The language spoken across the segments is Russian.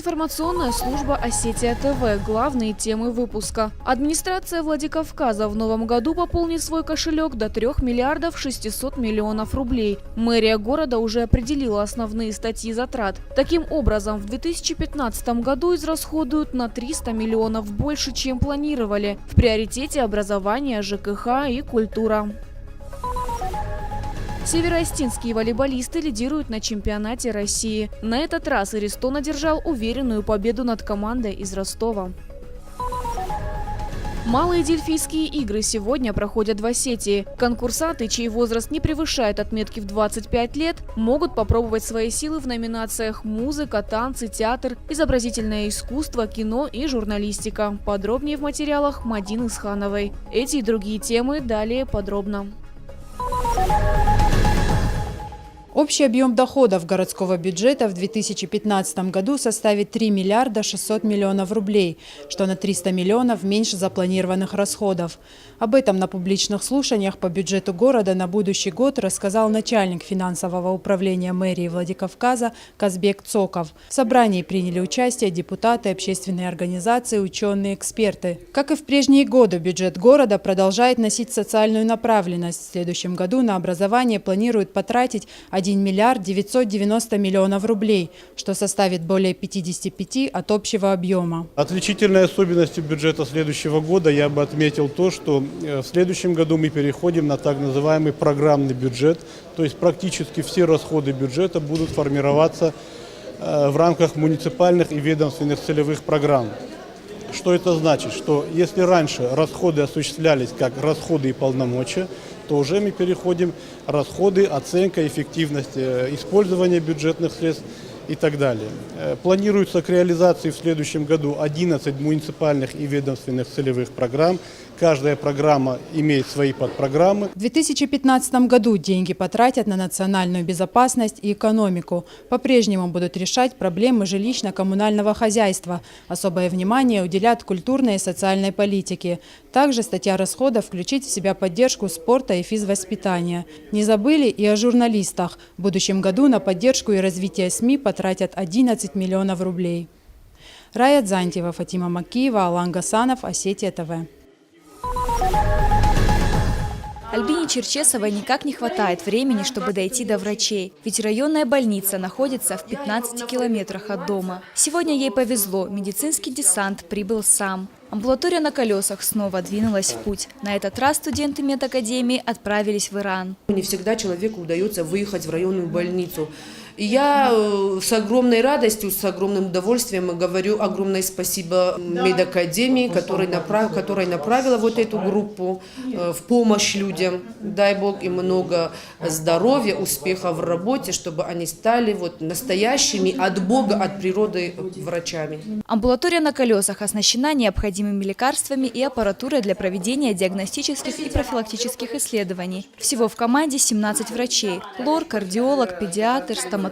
информационная служба «Осетия ТВ». Главные темы выпуска. Администрация Владикавказа в новом году пополнит свой кошелек до 3 миллиардов 600 миллионов рублей. Мэрия города уже определила основные статьи затрат. Таким образом, в 2015 году израсходуют на 300 миллионов больше, чем планировали. В приоритете образование, ЖКХ и культура. Североостинские волейболисты лидируют на чемпионате России. На этот раз Иристон одержал уверенную победу над командой из Ростова. Малые дельфийские игры сегодня проходят в Осетии. Конкурсанты, чей возраст не превышает отметки в 25 лет, могут попробовать свои силы в номинациях «Музыка», «Танцы», «Театр», «Изобразительное искусство», «Кино» и «Журналистика». Подробнее в материалах Мадины Исхановой. Эти и другие темы далее подробно. Общий объем доходов городского бюджета в 2015 году составит 3 миллиарда 600 миллионов рублей, что на 300 миллионов меньше запланированных расходов. Об этом на публичных слушаниях по бюджету города на будущий год рассказал начальник финансового управления мэрии Владикавказа Казбек Цоков. В собрании приняли участие депутаты, общественные организации, ученые, эксперты. Как и в прежние годы, бюджет города продолжает носить социальную направленность. В следующем году на образование планируют потратить 1 миллиард 990 миллионов рублей, что составит более 55% от общего объема. Отличительной особенностью бюджета следующего года я бы отметил то, что в следующем году мы переходим на так называемый программный бюджет, то есть практически все расходы бюджета будут формироваться в рамках муниципальных и ведомственных целевых программ. Что это значит? Что если раньше расходы осуществлялись как расходы и полномочия, то уже мы переходим расходы, оценка, эффективность использования бюджетных средств и так далее. Планируется к реализации в следующем году 11 муниципальных и ведомственных целевых программ. Каждая программа имеет свои подпрограммы. В 2015 году деньги потратят на национальную безопасность и экономику. По-прежнему будут решать проблемы жилищно-коммунального хозяйства. Особое внимание уделят культурной и социальной политике. Также статья расходов включит в себя поддержку спорта и физвоспитания. Не забыли и о журналистах. В будущем году на поддержку и развитие СМИ потратят 11 миллионов рублей. Рая Дзантьева, Фатима Макиева, Алан Гасанов, Осетия ТВ. Альбине Черчесовой никак не хватает времени, чтобы дойти до врачей. Ведь районная больница находится в 15 километрах от дома. Сегодня ей повезло, медицинский десант прибыл сам. Амбулатория на колесах снова двинулась в путь. На этот раз студенты медакадемии отправились в Иран. Не всегда человеку удается выехать в районную больницу. И я с огромной радостью, с огромным удовольствием говорю огромное спасибо медакадемии, которая направила вот эту группу в помощь людям. Дай Бог им много здоровья, успеха в работе, чтобы они стали вот настоящими от Бога, от природы врачами. Амбулатория на колесах оснащена необходимыми лекарствами и аппаратурой для проведения диагностических и профилактических исследований. Всего в команде 17 врачей – лор, кардиолог, педиатр, стоматологи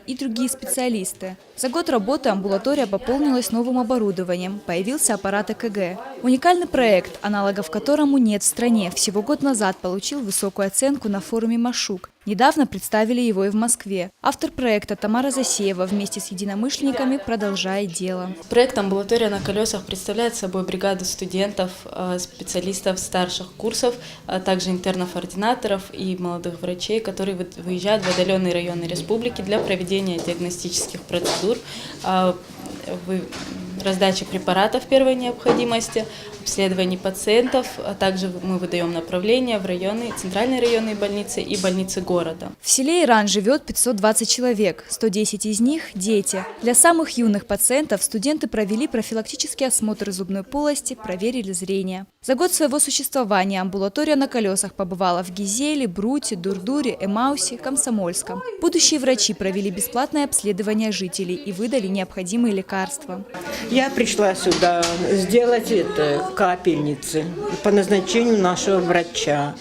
и другие специалисты. За год работы амбулатория пополнилась новым оборудованием. Появился аппарат ЭКГ. Уникальный проект, аналогов которому нет в стране, всего год назад получил высокую оценку на форуме «Машук». Недавно представили его и в Москве. Автор проекта Тамара Засеева вместе с единомышленниками продолжает дело. Проект «Амбулатория на колесах» представляет собой бригаду студентов, специалистов старших курсов, а также интернов-ординаторов и молодых врачей, которые выезжают в отдаленные районы республики для проведения диагностических процедур, раздачи препаратов первой необходимости, обследований пациентов, а также мы выдаем направления в районы, центральные районные больницы и больницы города. В селе Иран живет 520 человек, 110 из них – дети. Для самых юных пациентов студенты провели профилактический осмотр зубной полости, проверили зрение. За год своего существования амбулатория на колесах побывала в Гизеле, Бруте, Дурдуре, Эмаусе, Комсомольском. Будущие врачи провели бесплатное обследование жителей и выдали необходимые лекарства. Я пришла сюда сделать капельницы по назначению нашего врача.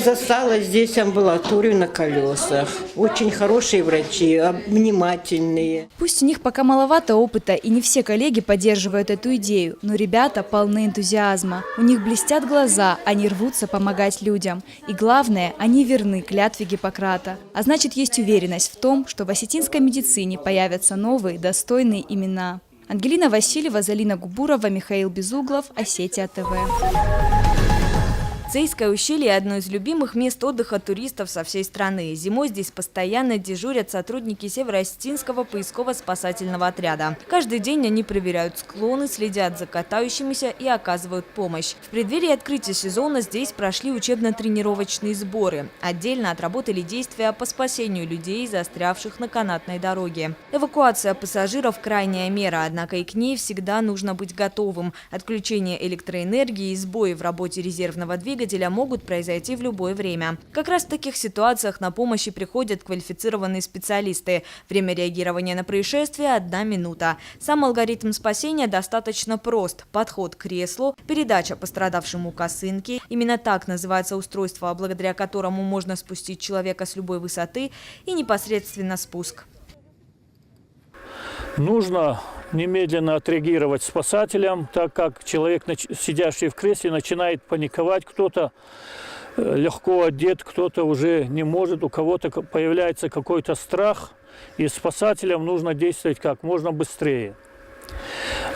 Застала здесь амбулаторию на колесах. Очень хорошие врачи, внимательные. Пусть у них пока маловато опыта, и не все коллеги поддерживают эту идею, но ребята полны энтузиазма. У них блестят глаза, они рвутся помогать людям. И главное, они верны клятве Гиппократа. А значит, есть уверенность в том, что в осетинской медицине появятся новые, достойные имена. Ангелина Васильева, Залина Губурова, Михаил Безуглов, Осетия ТВ. Цейское ущелье – одно из любимых мест отдыха туристов со всей страны. Зимой здесь постоянно дежурят сотрудники Северо-Осетинского поисково-спасательного отряда. Каждый день они проверяют склоны, следят за катающимися и оказывают помощь. В преддверии открытия сезона здесь прошли учебно-тренировочные сборы. Отдельно отработали действия по спасению людей, застрявших на канатной дороге. Эвакуация пассажиров – крайняя мера, однако и к ней всегда нужно быть готовым. Отключение электроэнергии и сбои в работе резервного двигателя могут произойти в любое время. Как раз в таких ситуациях на помощь и приходят квалифицированные специалисты. Время реагирования на происшествие – 1 минута. Сам алгоритм спасения достаточно прост. Подход к креслу, передача пострадавшему косынки. Именно так называется устройство, благодаря которому можно спустить человека с любой высоты, и непосредственно спуск. Нужно немедленно отреагировать спасателям, так как человек, сидящий в кресле, начинает паниковать. Кто-то легко одет, кто-то уже не может, у кого-то появляется какой-то страх. И спасателям нужно действовать как можно быстрее.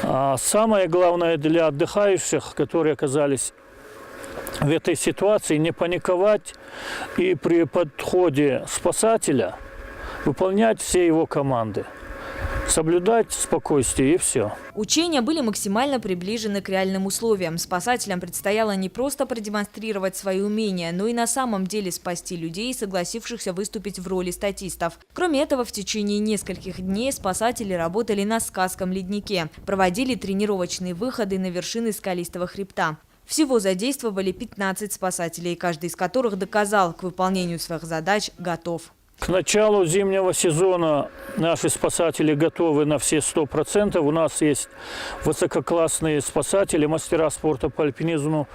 А самое главное для отдыхающих, которые оказались в этой ситуации, не паниковать и при подходе спасателя выполнять все его команды. Соблюдать спокойствие и все. Учения были максимально приближены к реальным условиям. Спасателям предстояло не просто продемонстрировать свои умения, но и на самом деле спасти людей, согласившихся выступить в роли статистов. Кроме этого, в течение нескольких дней спасатели работали на Сказком леднике, проводили тренировочные выходы на вершины скалистого хребта. Всего задействовали 15 спасателей, каждый из которых доказал, к выполнению своих задач готов. К началу зимнего сезона наши спасатели готовы на все 100%. У нас есть высококлассные спасатели, мастера спорта по альпинизму,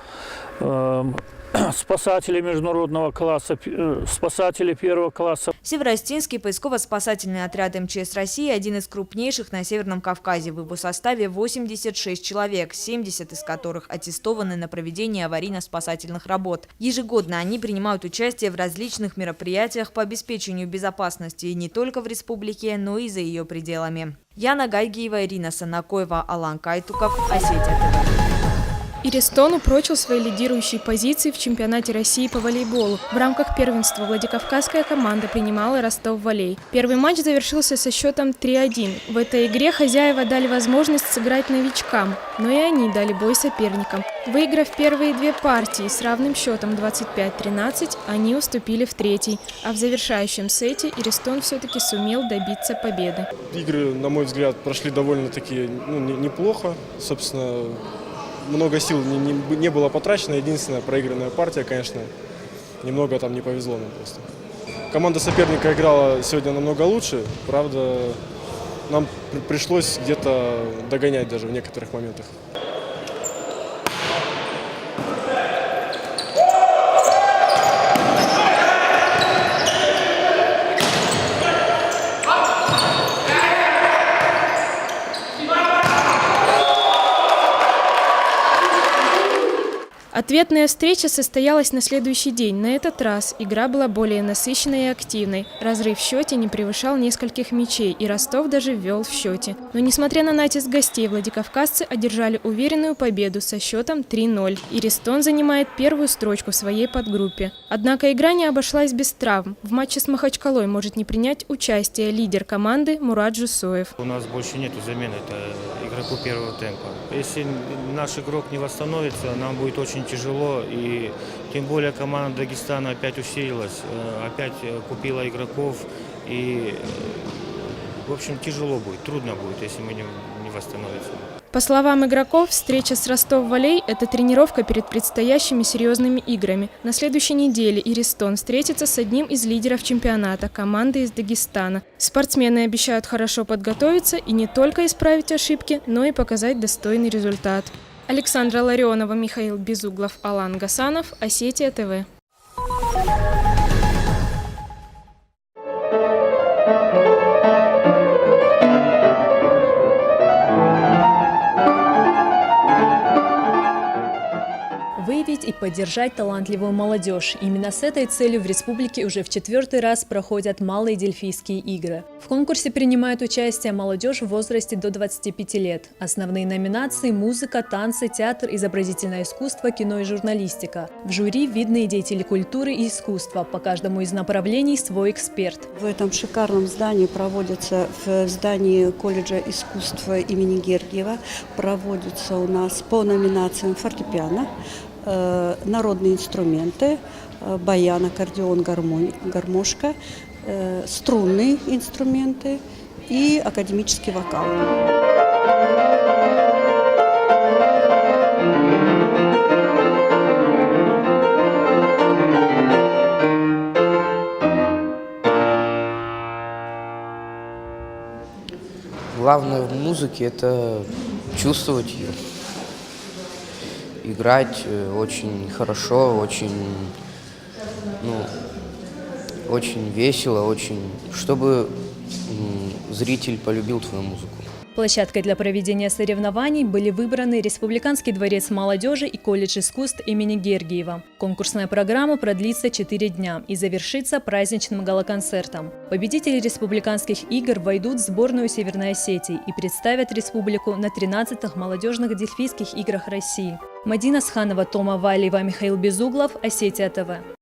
спасатели международного класса, спасатели первого класса. Северо-Осетинский поисково-спасательный отряд МЧС России – один из крупнейших на Северном Кавказе. В его составе 86 человек, 70 из которых аттестованы на проведение аварийно-спасательных работ. Ежегодно они принимают участие в различных мероприятиях по обеспечению безопасности не только в республике, но и за ее пределами. Яна Гайгиева, Ирина Санакоева, Алан Кайтуков, Осетия ТВ. Иристон упрочил свои лидирующие позиции в чемпионате России по волейболу. В рамках первенства владикавказская команда принимала Ростов-Волей. Первый матч завершился со счетом 3-1. В этой игре хозяева дали возможность сыграть новичкам, но и они дали бой соперникам. Выиграв первые 2 партии с равным счетом 25-13, они уступили в третий. А в завершающем сете Иристон все-таки сумел добиться победы. Игры, на мой взгляд, прошли довольно-таки неплохо. Собственно, много сил не было потрачено. Единственная проигранная партия, конечно, немного там не повезло нам просто. Команда соперника играла сегодня намного лучше. Правда, нам пришлось где-то догонять даже в некоторых моментах. Ответная встреча состоялась на следующий день. На этот раз игра была более насыщенной и активной. Разрыв в счете не превышал нескольких мячей, и Ростов даже вел в счете. Но несмотря на натиск гостей, владикавказцы одержали уверенную победу со счетом 3-0. Иристон занимает первую строчку в своей подгруппе. Однако игра не обошлась без травм. В матче с Махачкалой может не принять участие лидер команды Мурат Жусоев. У нас больше нет замены, это игроку первого темпа. Если наш игрок не восстановится, нам будет очень тяжело, и тем более команда Дагестана опять усилилась, опять купила игроков, и в общем тяжело будет, трудно будет, если мы не восстановимся. По словам игроков, встреча с Ростов-Волей – это тренировка перед предстоящими серьезными играми. На следующей неделе Иристон встретится с одним из лидеров чемпионата – командой из Дагестана. Спортсмены обещают хорошо подготовиться и не только исправить ошибки, но и показать достойный результат. Александра Ларионова, Михаил Безуглов, Алан Гасанов, Осетия ТВ. выявить и поддержать талантливую молодежь. Именно с этой целью в республике уже в 4-й раз проходят малые дельфийские игры. В конкурсе принимает участие молодежь в возрасте до 25 лет. Основные номинации – музыка, танцы, театр, изобразительное искусство, кино и журналистика. В жюри видные деятели культуры и искусства. По каждому из направлений свой эксперт. В этом шикарном здании проводится, в здании колледжа искусства имени Гергиева, проводится у нас по номинациям фортепиано, народные инструменты, баян, аккордеон, гармошка, струнные инструменты и академический вокал. Главное в музыке – это чувствовать ее, играть очень хорошо, очень весело, чтобы зритель полюбил твою музыку. Площадкой для проведения соревнований были выбраны Республиканский дворец молодежи и колледж искусств имени Гергиева. Конкурсная программа продлится 4 дня и завершится праздничным гала-концертом. Победители республиканских игр войдут в сборную Северной Осетии и представят республику на 13-х молодежных дельфийских играх России. Мадина Сханова, Тома Валиева, Михаил Безуглов, Осетия ТВ.